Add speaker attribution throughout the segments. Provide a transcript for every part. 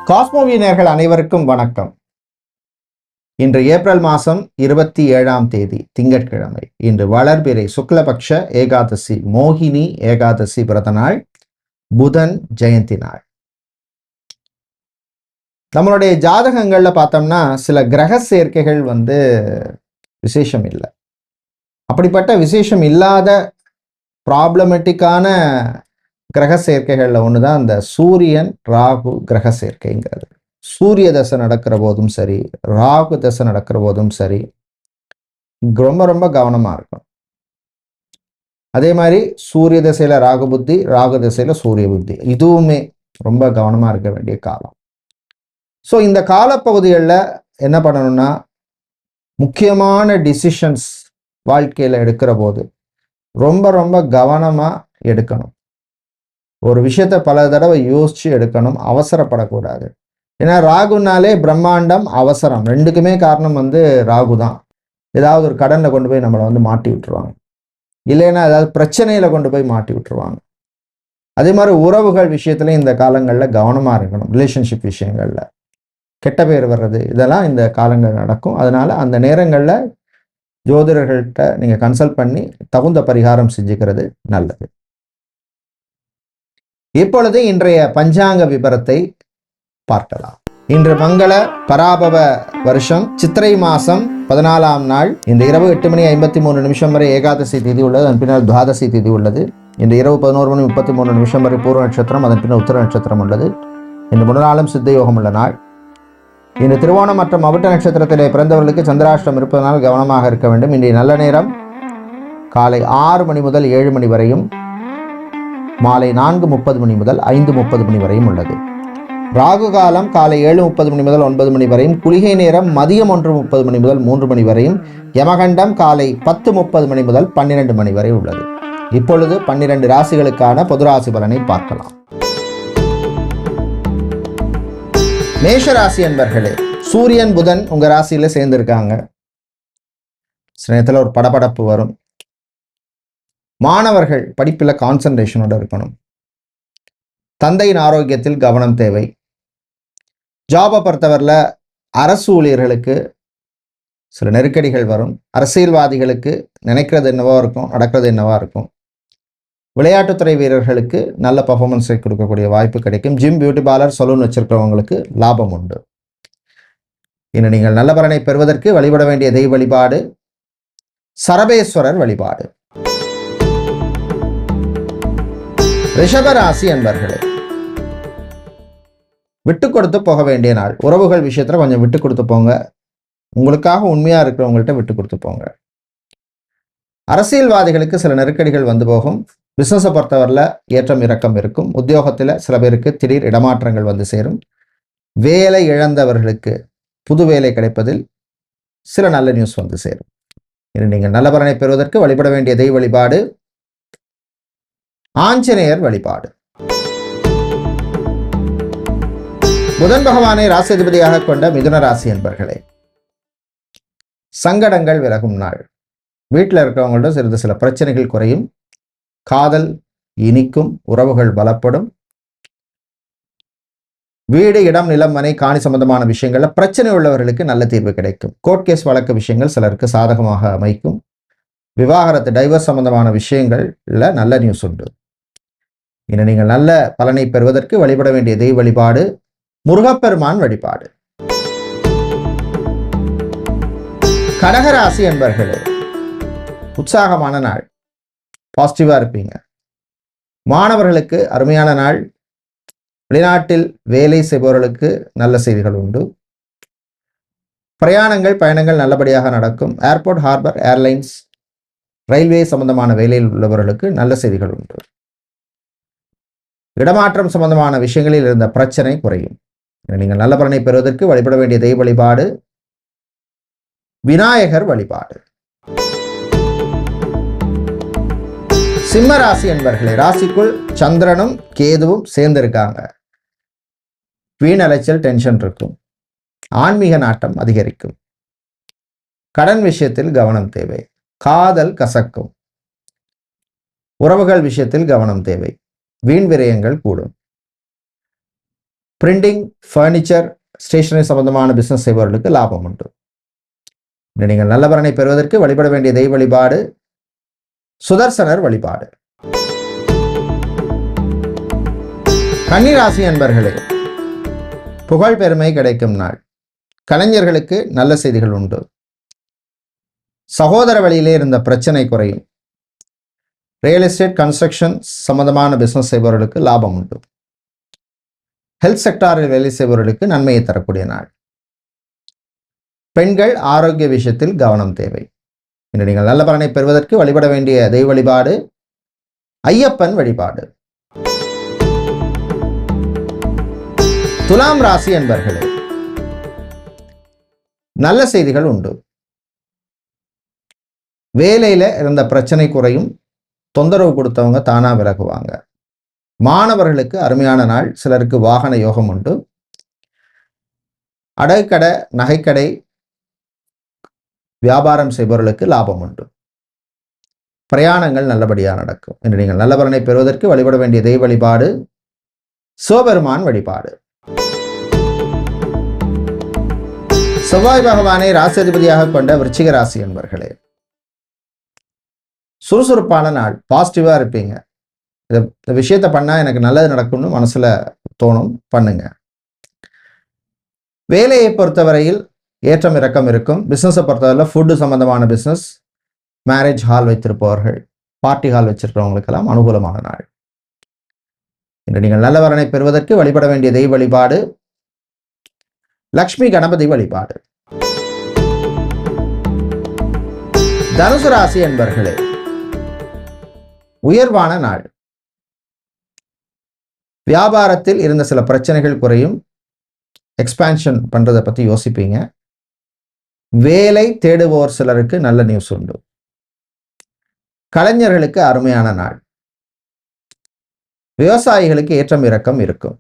Speaker 1: காஸ்மோவி நேயர்கள் அனைவருக்கும் வணக்கம். இன்று ஏப்ரல் மாதம் 27ஆம் தேதி திங்கட்கிழமை. இன்று வளர்பிறை சுக்லபக்ஷ ஏகாதசி, மோகினி ஏகாதசி விரத நாள், புதன் ஜெயந்தி நாள். நம்மளுடைய ஜாதகங்கள்ல பார்த்தோம்னா சில கிரக சேர்க்கைகள் விசேஷம் இல்லை. அப்படிப்பட்ட விசேஷம் இல்லாத ப்ராப்ளமேட்டிக்கான கிரக சேர்க்கைகளில் ஒன்று தான் இந்த சூரியன் ராகு கிரக சேர்க்கைங்கிறது. சூரிய தசை நடக்கிற போதும் சரி, ராகு தசை நடக்கிற போதும் சரி, ரொம்ப ரொம்ப கவனமாக இருக்கும். அதே மாதிரி சூரிய தசையில் ராகு புத்தி, ராகு தசையில் சூரிய புத்தி, இதுவுமே ரொம்ப கவனமாக இருக்க வேண்டிய காலம். ஸோ இந்த காலப்பகுதிகளில் என்ன பண்ணணும்னா, முக்கியமான டிசிஷன்ஸ் வாழ்க்கையில் எடுக்கிற போது ரொம்ப ரொம்ப கவனமாக எடுக்கணும். ஒரு விஷயத்தை பல தடவை யோசிச்சு எடுக்கணும், அவசரப்படக்கூடாது. ஏன்னா ராகுனாலே பிரம்மாண்டம், அவசரம், ரெண்டுக்குமே காரணம் ராகு தான். ஏதாவது ஒரு கடனில் கொண்டு போய் நம்மளை மாட்டி விட்டுருவாங்க, இல்லைன்னா ஏதாவது பிரச்சனையில் கொண்டு போய் மாட்டி விட்டுருவாங்க. அதே மாதிரி உறவுகள் விஷயத்துல இந்த காலங்களில் கவனமாக இருக்கணும். ரிலேஷன்ஷிப் விஷயங்களில் கெட்ட பேர் வர்றது, இதெல்லாம் இந்த காலங்கள் நடக்கும். அதனால அந்த நேரங்களில் ஜோதிடர்கள்ட்ட நீங்கள் கன்சல்ட் பண்ணி தகுந்த பரிகாரம் செஞ்சுக்கிறது நல்லது. இப்பொழுது இன்றைய பஞ்சாங்க விபரத்தை பார்க்கலாம். இன்று மங்கள பராபவ வருஷம் சித்திரை மாசம் 14ஆம் நாள். இந்த இரவு 8:53 வரை ஏகாதசி திதி உள்ளது. அதன் பின்னர் துவாதசி திதி உள்ளது. இன்று இரவு 11:33 வரை பூர்வ நட்சத்திரம், அதன் பின்னர் உத்தர நட்சத்திரம் உள்ளது. இன்று முன்னாளும் சித்த யோகம் உள்ள நாள். இன்று திருவோணம் மற்றும் அவிட்ட நட்சத்திரத்திலே பிறந்தவர்களுக்கு சந்திராஷ்டம் இருப்பதனால் கவனமாக இருக்க வேண்டும். இன்றைய நல்ல நேரம் காலை 6 மணி முதல் 7 மணி வரையும், மாலை 4:30 மணி முதல் 5:30 மணி வரையும் உள்ளது. ராகு காலம் காலை 7:30 மணி முதல் 9 மணி வரையும், குளிகை நேரம் மதியம் 1:30 மணி முதல் 3 மணி வரையும், யமகண்டம் காலை 10:30 மணி முதல் 12 மணி வரை உள்ளது. இப்பொழுது 12 ராசிகளுக்கான பொது ராசி பலனை பார்க்கலாம். மேஷ ராசி என்பர்களே, சூரியன் புதன் உங்க ராசியில சேர்ந்திருக்காங்க. சில நேரத்தில் ஒரு படபடப்பு வரும். மாணவர்கள் படிப்பில் கான்சன்ட்ரேஷனோட இருக்கணும். தந்தையின் ஆரோக்கியத்தில் கவனம் தேவை. ஜாபை பொறுத்தவரையில் அரசு ஊழியர்களுக்கு சில நெருக்கடிகள் வரும். அரசியல்வாதிகளுக்கு நினைக்கிறது என்னவா இருக்கும், நடக்கிறது என்னவா இருக்கும். விளையாட்டுத்துறை வீரர்களுக்கு நல்ல பர்ஃபார்மன்ஸை கொடுக்கக்கூடிய வாய்ப்பு கிடைக்கும். ஜிம், பியூட்டி பார்லர், சலூன் வச்சிருக்கிறவங்களுக்கு லாபம் உண்டு. இன்னும் நீங்கள் நல்ல பலனை பெறுவதற்கு வழிபட வேண்டிய தெய்வ வழிபாடு சரபேஸ்வரர் வழிபாடு. ரிஷபராசி என்பர்களே, விட்டு கொடுத்து போக வேண்டிய நாள். உறவுகள் விஷயத்துல கொஞ்சம் விட்டு கொடுத்து போங்க. உங்களுக்காக உண்மையா இருக்கிறவங்கள்ட்ட விட்டு கொடுத்து போங்க. அரசியல்வாதிகளுக்கு சில நெருக்கடிகள் வந்து போகும். பிசினஸை பொறுத்தவரையில் ஏற்றம் இறக்கம் இருக்கும். உத்தியோகத்தில் சில பேருக்கு திடீர் இடமாற்றங்கள் வந்து சேரும். வேலை இழந்தவர்களுக்கு புது வேலை கிடைப்பதில் சில நல்ல நியூஸ் வந்து சேரும். இனி நீங்கள் நல்ல பலனை பெறுவதற்கு வழிபட வேண்டிய தெய்வ வழிபாடு ஆஞ்சநேயர் வழிபாடு. புதன் பகவானை ராசிதிபதியாக கொண்ட மிதுன ராசி என்பர்களே, சங்கடங்கள் விலகும் நாள். வீட்டில் இருக்கிறவங்கள்ட்ட சில பிரச்சனைகள் குறையும். காதல் இனிக்கும். உறவுகள் பலப்படும். வீடு, இடம், நிலம், மனை, காணி சம்பந்தமான விஷயங்கள்ல பிரச்சனை உள்ளவர்களுக்கு நல்ல தீர்வு கிடைக்கும். கோர்ட் கேஸ் வழக்கு விஷயங்கள் சிலருக்கு சாதகமாக அமைக்கும். விவாகரத்து, டைவர்ஸ் சம்பந்தமான விஷயங்கள்ல நல்ல நியூஸ் உண்டு. இனி நீங்கள் நல்ல பலனை பெறுவதற்கு வழிபட வேண்டிய தெய்வ வழிபாடு முருகப்பெருமான் வழிபாடு. கடகராசி என்பர்களே, உற்சாகமான நாள். பாசிட்டிவா இருப்பீங்க. மாணவர்களுக்கு அருமையான நாள். வெளிநாட்டில் வேலை செய்பவர்களுக்கு நல்ல செய்திகள் உண்டு. பிரயாணங்கள், பயணங்கள் நல்லபடியாக நடக்கும். ஏர்போர்ட், ஹார்பர், ஏர்லைன்ஸ், ரயில்வே சம்பந்தமான வேலையில் உள்ளவர்களுக்கு நல்ல செய்திகள் உண்டு. இடமாற்றம் சம்பந்தமான விஷயங்களில் இருந்த பிரச்சனை குறையும். நீங்கள் நல்ல பலனை பெறுவதற்கு வழிபட வேண்டிய தெய்வ வழிபாடு விநாயகர் வழிபாடு. சிம்ம ராசி என்பர்களே, ராசிக்குள் சந்திரனும் கேதுவும் சேர்ந்திருக்காங்க. வீண் அலைச்சல், டென்ஷன் இருக்கும். ஆன்மீக நாட்டம் அதிகரிக்கும். கடன் விஷயத்தில் கவனம் தேவை. காதல் கசக்கும். உறவுகள் விஷயத்தில் கவனம் தேவை. வீண் விரயங்கள் கூடும். பிரிண்டிங், ஃபர்னிச்சர், ஸ்டேஷனரி சம்பந்தமான பிசினஸ் செய்பவர்களுக்கு லாபம் உண்டு. நீங்கள் நல்ல பலனை பெறுவதற்கு வழிபட வேண்டிய தெய்வ வழிபாடு சுதர்சனர் வழிபாடு. கன்னிராசி அன்பர்களே, புகழ் பெருமை கிடைக்கும் நாள். கலைஞர்களுக்கு நல்ல செய்திகள் உண்டு. சகோதர வழியிலே இருந்த பிரச்சனை குறையும். ரியல் எஸ்டேட், கன்ஸ்ட்ரக்ஷன் சம்பந்தமான பிசினஸ் செய்பவர்களுக்கு லாபம் உண்டு. ஹெல்த் செக்டாரில் வேலை செய்பவர்களுக்கு நன்மையை தரக்கூடிய நாள். பெண்கள் ஆரோக்கிய விஷயத்தில் கவனம் தேவை. இன்று நீங்கள் நல்ல பலனை பெறுவதற்கு வழிபட வேண்டிய தெய்வ வழிபாடு ஐயப்பன் வழிபாடு. துலாம் ராசி என்பர்களே, நல்ல செய்திகள் உண்டு. வேலையில இருந்த பிரச்சனை குறையும். தொந்தரவு கொடுத்தவங்க தானா விலகுவாங்க. மாணவர்களுக்கு அருமையான நாள். சிலருக்கு வாகன யோகம் உண்டு. அடகுக்கடை, நகைக்கடை வியாபாரம் செய்பவர்களுக்கு லாபம் உண்டு. பிரயாணங்கள் நல்லபடியாக நடக்கும். இன்று நீங்கள் நல்ல பலனை பெறுவதற்கு வழிபட வேண்டிய தெய்வ வழிபாடு சிவபெருமான் வழிபாடு. செவ்வாய் பகவானை ராசியதிபதியாக கொண்ட விருச்சிக ராசி என்பர்களே, சுறுசுறுப்பான நாள். பாசிட்டிவா இருப்பீங்க. இந்த விஷயத்த பண்ணா எனக்கு நல்லது நடக்கும்னு மனசுல தோணும், பண்ணுங்க. வேலையை பொறுத்தவரையில் ஏற்றம் இறக்கம் இருக்கும். பிசினஸை பொறுத்தவரையில் ஃபுட்டு சம்பந்தமான பிசினஸ், மேரேஜ் ஹால் வைத்திருப்பவர்கள், பார்ட்டி ஹால் வச்சிருக்கிறவங்களுக்கெல்லாம் அனுகூலமான நாள். இன்று நீங்கள் நல்ல வரனை பெறுவதற்கு வழிபட வேண்டிய தெய்வ வழிபாடு லக்ஷ்மி கணபதி வழிபாடு. தனுசு ராசி என்பர்களே, உயர்வான நாள். வியாபாரத்தில் இருந்த சில பிரச்சனைகள் குறையும். எக்ஸ்பான்ஷன் பண்றதை பத்தி யோசிப்பீங்க. வேலை தேடுவோர் சிலருக்கு நல்ல நியூஸ் உண்டு. கலைஞர்களுக்கு அருமையான நாள். விவசாயிகளுக்கு ஏற்றம் இறக்கம் இருக்கும்.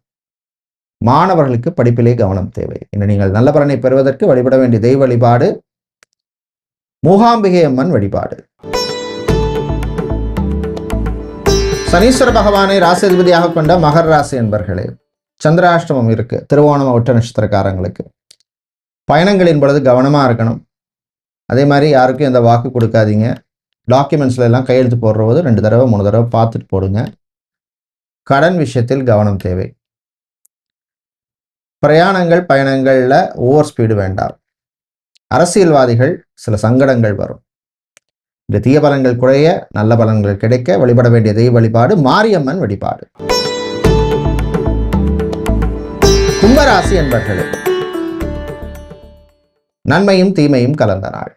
Speaker 1: மாணவர்களுக்கு படிப்பிலே கவனம் தேவை. இன்று நீங்கள் நல்ல பலனை பெறுவதற்கு வழிபட வேண்டிய தெய்வ வழிபாடு மூகாம்பிகை அம்மன் வழிபாடு. சனீஸ்வர பகவானை ராசிதிபதியாக கொண்ட மகர ராசி என்பர்களே, சந்திராஷ்டமம் இருக்கு. திருவோணம் ஒட்ட நட்சத்திரக்காரங்களுக்கு பயணங்களின் பொழுது கவனமா இருக்கணும். அதே மாதிரி யாருக்கும் எந்த வாக்கு கொடுக்காதீங்க. டாக்குமெண்ட்ஸ்ல எல்லாம் கையெழுத்து போடுற போது 2 தடவை 3 தடவை பார்த்துட்டு போடுங்க. கடன் விஷயத்தில் கவனம் தேவை. பிரயாணங்கள், பயணங்கள்ல ஓவர் ஸ்பீடு வேண்டாம். அரசியல்வாதிகள் சில சங்கடங்கள் வரும். இந்த தீய பலன்கள் குறைய, நல்ல பலன்கள் கிடைக்க வழிபட வேண்டிய தெய்வ வழிபாடு மாரியம்மன் வழிபாடு. கும்பராசி என்பர்களே, நன்மையும் தீமையும் கலந்த நாள்.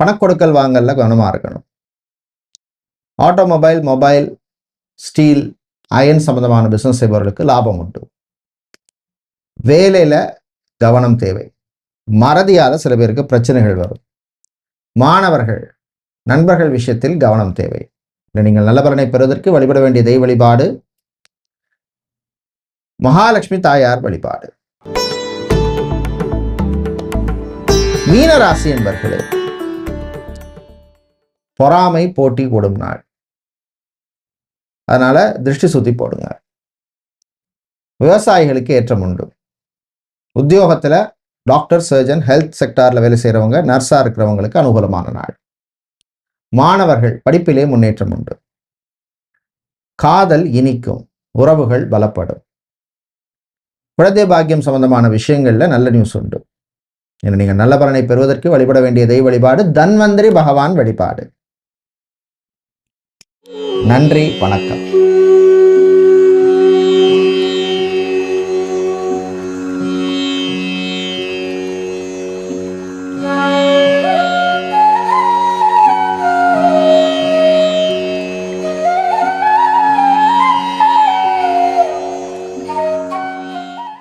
Speaker 1: பணக்கொடுக்கல் வாங்கல்ல கவனமா இருக்கணும். ஆட்டோமொபைல், மொபைல், ஸ்டீல், அயன் சம்பந்தமான பிசினஸ் செய்பவர்களுக்கு லாபம் உண்டு. வேலையில கவனம் தேவை. மறதியால சில பேருக்கு பிரச்சனைகள் வரும். மாணவர்கள், நண்பர்கள் விஷயத்தில் கவனம் தேவை. நீங்கள் நல்ல பலனை பெறுவதற்கு வழிபட வேண்டிய தெய்வ வழிபாடு மகாலட்சுமி தாயார் வழிபாடு. மீனராசி என்பர்களே, பொறாமை போட்டி கூடும் நாள். அதனால திருஷ்டி சுத்தி போடுங்க. விவசாயிகளுக்கு ஏற்றம் உண்டு. உத்தியோகத்துல டாக்டர், சர்ஜன், ஹெல்த் செக்டார்ல வேலை செய்யறவங்க, நர்ஸா இருக்கிறவங்களுக்கு அனுகூலமான நாள். மாணவர்கள் படிப்பிலே முன்னேற்றம் உண்டு. காதல் இனிக்கும். உறவுகள் பலப்படும். குழந்தை பாக்கியம் சம்பந்தமான விஷயங்கள்ல நல்ல நியூஸ் உண்டு. நீங்க நல்ல பலனை பெறுவதற்கு வழிபட வேண்டிய தெய்வ வழிபாடு தன்வந்திரி பகவான் வழிபாடு. நன்றி, வணக்கம்.